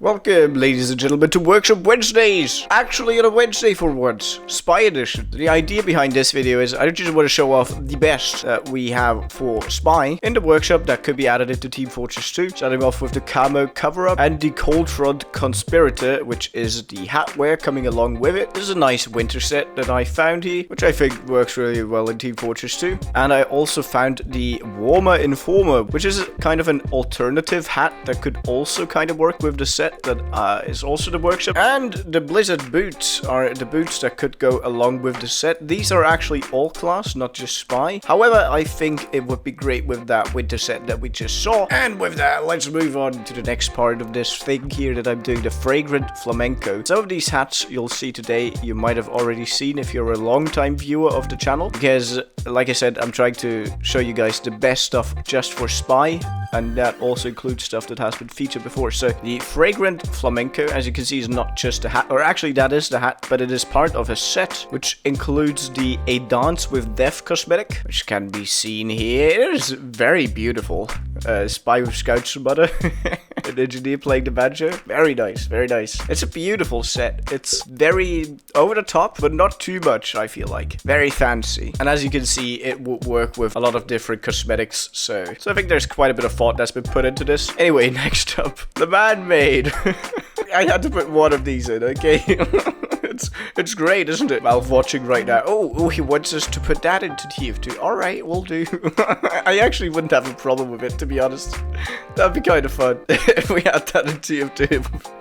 Welcome, ladies and gentlemen, to Workshop Wednesdays! Actually, on a Wednesday for once. Spy Edition. The idea behind this video is I just want to show off the best that we have for Spy in the workshop that could be added into Team Fortress 2. Starting off with the Camo Coverup and the Coldfront Conspirator, which is the hatwear coming along with it. This is a nice winter set that I found here, which I think works really well in Team Fortress 2. And I also found the Warmer Informer, which is kind of an alternative hat that could also kind of work with the set that is also the workshop. And the Blizzard boots are the boots that could go along with the set. These are actually all class, not just Spy. However, I think it would be great with that winter set that we just saw. And with that, let's move on to the next part of this thing here that I'm doing, the Fragrant Flamenco. Some of these hats you'll see today you might have already seen if you're a long-time viewer of the channel, because like I said, I'm trying to show you guys the best stuff just for Spy, and that also includes stuff that has been featured before. So the Fragrant Flamenco, as you can see, is not just a hat, or actually that is the hat, but it is part of a set which includes the A Dance with Death cosmetic, which can be seen here. It is very beautiful. Spy with Scout's mother. An engineer playing the banjo. Very nice, very nice. It's a beautiful set. It's very over the top, but not too much, I feel like. Very fancy. And as you can see, it would work with a lot of different cosmetics, so I think there's quite a bit of thought that's been put into this. Anyway, next up, the manmaid. I had to put one of these in, okay? It's great, isn't it? Valve watching right now. Oh, he wants us to put that into TF2. Alright, we'll do. I actually wouldn't have a problem with it, to be honest. That'd be kind of fun if we had that in TF2.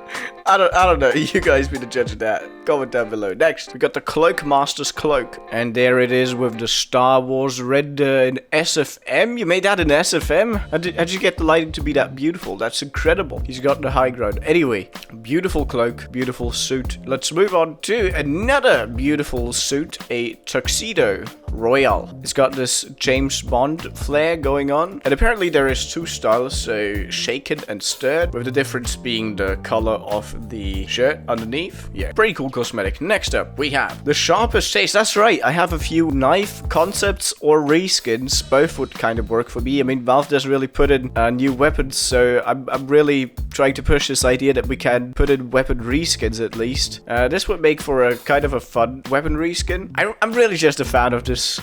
I don't know. You guys be the judge of that. Comment down below. Next, we got the Cloak Master's Cloak. And there it is with the Star Wars red in SFM. You made that in SFM? How'd you get the lighting to be that beautiful? That's incredible. He's got the high ground. Anyway, beautiful cloak, beautiful suit. Let's move on to another beautiful suit, a Tuxedo Royale. It's got this James Bond flair going on. And apparently there is two styles, so shaken and stirred, with the difference being the color of the shirt underneath. Yeah, pretty cool cosmetic. Next up, we have the Sharpest Taste. That's right, I have a few knife concepts or reskins. Both would kind of work for me. I mean, Valve doesn't really put in new weapons, so I'm really trying to push this idea that we can put in weapon reskins at least. This would make for a kind of a fun weapon reskin. I'm really just a fan of this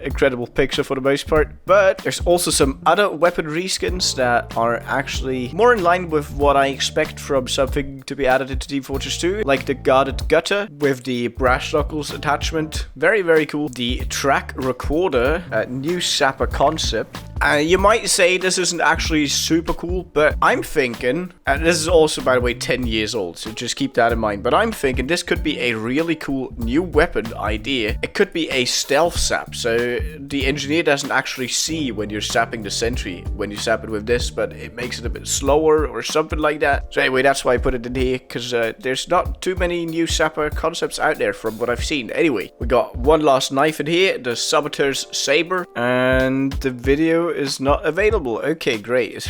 incredible picture for the most part, but there's also some other weapon reskins that are actually more in line with what I expect from something to be added into Team Fortress 2, like the Guarded Gutter with the brass knuckles attachment. Very, very cool. The Track Recorder, new Sapper concept. You might say this isn't actually super cool, but I'm thinking, and this is also, by the way, 10 years old, so just keep that in mind, but I'm thinking this could be a really cool new weapon idea. It could be a stealth sap, so the engineer doesn't actually see when you're sapping the sentry when you sap it with this, but it makes it a bit slower or something like that. So anyway, that's why I put it in here, because there's not too many new sapper concepts out there from what I've seen. Anyway, we got one last knife in here, the Saboteur's Sabre, and the video is not available. Okay, great.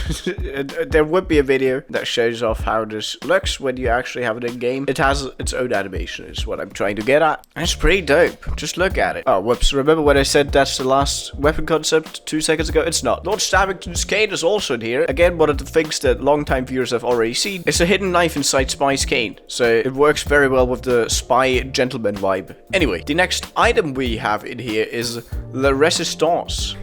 There would be a video that shows off how this looks when you actually have it in game. It has its own animation, is what I'm trying to get at. It's pretty dope. Just look at it. Oh, whoops. Remember when I said that's the last weapon concept 2 seconds ago? It's not. Lord Stabington's cane is also in here. Again, one of the things that long-time viewers have already seen. It's a hidden knife inside Spy's cane, so it works very well with the Spy gentleman vibe. Anyway, the next item we have in here is La Resistance.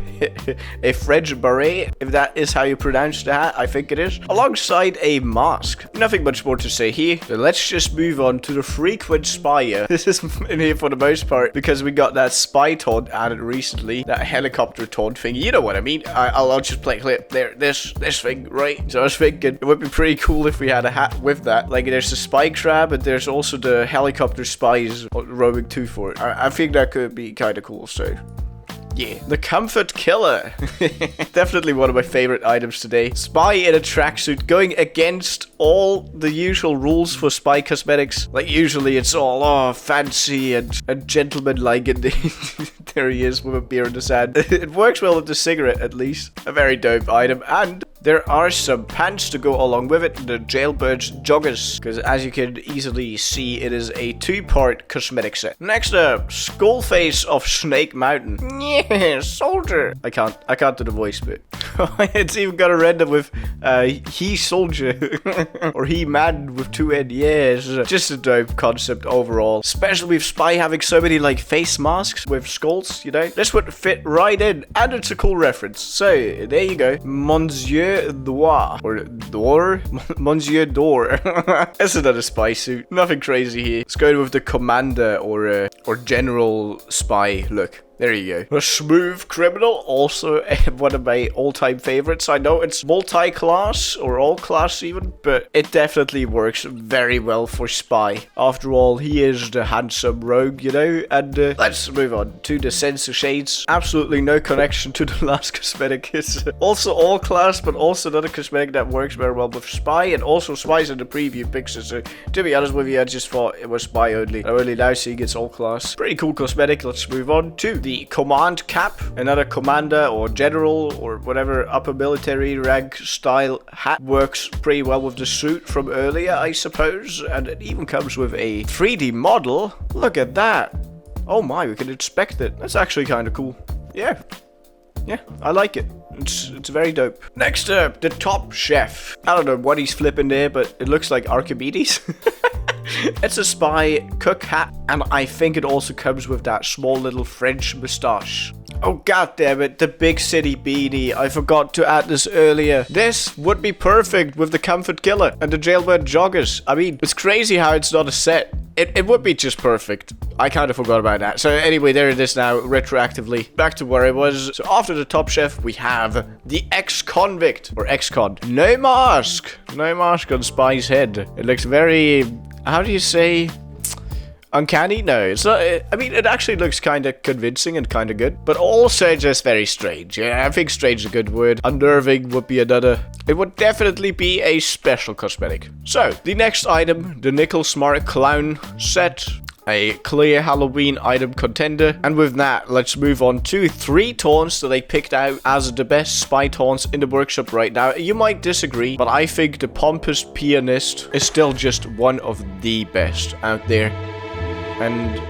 A French beret, if that is how you pronounce the hat, I think it is, alongside a mask. Nothing much more to say here, so let's just move on to the Frequent Spire. This is in here for the most part because we got that spy taunt added recently, that helicopter taunt thing. You know what I mean. I'll just play a clip there. This thing, right? So I was thinking it would be pretty cool if we had a hat with that. Like, there's the spy crab, and there's also the helicopter spies roaming to for it. I think that could be kind of cool. So yeah, the Comfort Killer. Definitely one of my favorite items today. Spy in a tracksuit, going against all the usual rules for Spy cosmetics. Like, usually it's all fancy and gentleman-like, and there he is with a beer in his hand. It works well with the cigarette, at least. A very dope item. And there are some pants to go along with it, the Jailbird's Joggers, because as you can easily see, it is a 2-part cosmetic set. Next up, Skullface of Snake Mountain. Yeah, soldier. I can't do the voice bit. It's even got a render with he soldier or he man with 2 N. Yes, just a dope concept overall, especially with Spy having so many like face masks with skulls, you know. This would fit right in, and it's a cool reference. So there you go, Monsieur Door or Door, Monsieur Door. That's another spy suit. Nothing crazy here. Let's go with the commander or general spy look. There you go. A smooth criminal, also one of my all-time favorites. I know it's multi-class, or all-class even, but it definitely works very well for Spy. After all, he is the handsome rogue, you know? And let's move on to the Censored Shades. Absolutely no connection to the last cosmetic. It's also all-class, but also another cosmetic that works very well with Spy, and also Spy's in the preview picture, so to be honest with you, I just thought it was Spy only. I'm only now seeing it's all-class. Pretty cool cosmetic. Let's move on to the command cap, another commander or general or whatever upper military rank style hat. Works pretty well with the suit from earlier, I suppose, and it even comes with a 3D model. Look at that. Oh my, we can inspect it. That's actually kind of cool. Yeah, I like it. It's very dope. Next up, the top chef. I don't know what he's flipping there, but it looks like Archimedes. It's a spy cook hat, and I think it also comes with that small little French moustache. Oh god damn it, the big City Beanie. I forgot to add this earlier. This would be perfect with the Comfort Killer and the Jailbird Joggers. I mean, it's crazy how it's not a set. It would be just perfect. I kind of forgot about that. So anyway, there it is now, retroactively. Back to where I was. So after the top chef, we have the ex-convict, or ex-con. No mask. No mask on Spy's head. It looks very, how do you say, uncanny? No, it's not. I mean, it actually looks kind of convincing and kind of good, but also just very strange. Yeah, I think strange is a good word. Unnerving would be another. It would definitely be a special cosmetic. So, the next item, the nickelsmart clown set. A clear Halloween item contender. And with that, let's move on to 3 taunts that I picked out as the best spy taunts in the workshop right now. You might disagree, but I think the Pompous Pianist is still just one of the best out there. And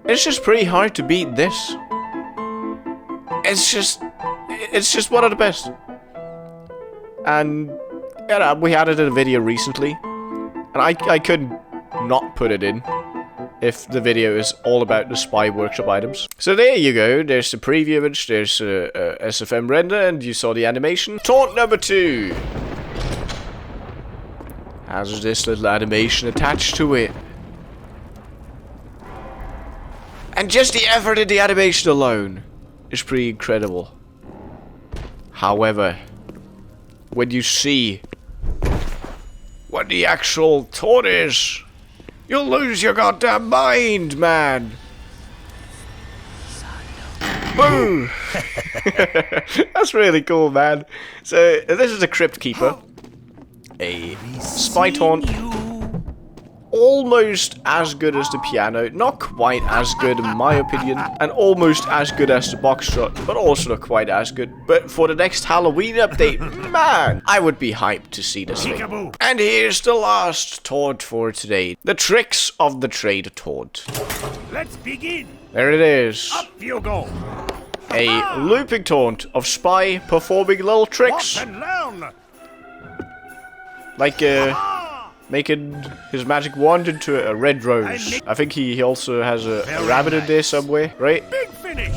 it's just pretty hard to beat this. It's just one of the best. And yeah, we had it in a video recently, and I couldn't not put it in if the video is all about the spy workshop items. So there you go. There's the preview image, there's SFM render, and you saw the animation. Taunt number 2 has this little animation attached to it. And just the effort in the animation alone is pretty incredible. However, when you see what the actual taunt is, you'll lose your goddamn mind, man. Boom! That's really cool, man. So, this is a Crypt Keeper. A spy taunt. Almost as good as the piano, not quite as good in my opinion, and almost as good as the box shot, but also not quite as good. But for the next Halloween update, man, I would be hyped to see this thing. And here's the last taunt for today, the tricks of the trade taunt. Let's begin. There it is. Up you go. A looping taunt of Spy performing little tricks. Walk and learn. Like making his magic wand into a red rose. I think he also has a rabbit in there somewhere, right? Big finish.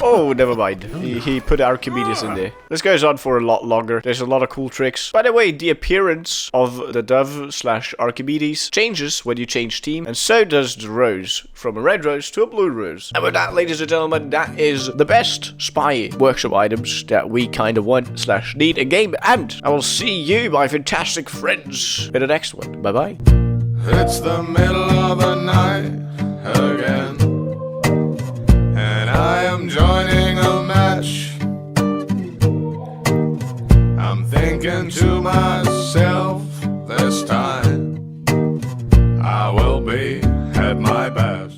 Oh, never mind. He put Archimedes in there. This goes on for a lot longer. There's a lot of cool tricks. By the way, the appearance of the dove / Archimedes changes when you change team, and so does the rose, from a red rose to a blue rose. And with that, ladies and gentlemen, that is the best spy workshop items that we kind of want / need in game. And I will see you, my fantastic friends, in the next one. Bye-bye. It's the middle of the night again, and I am joining a match. I'm thinking to myself,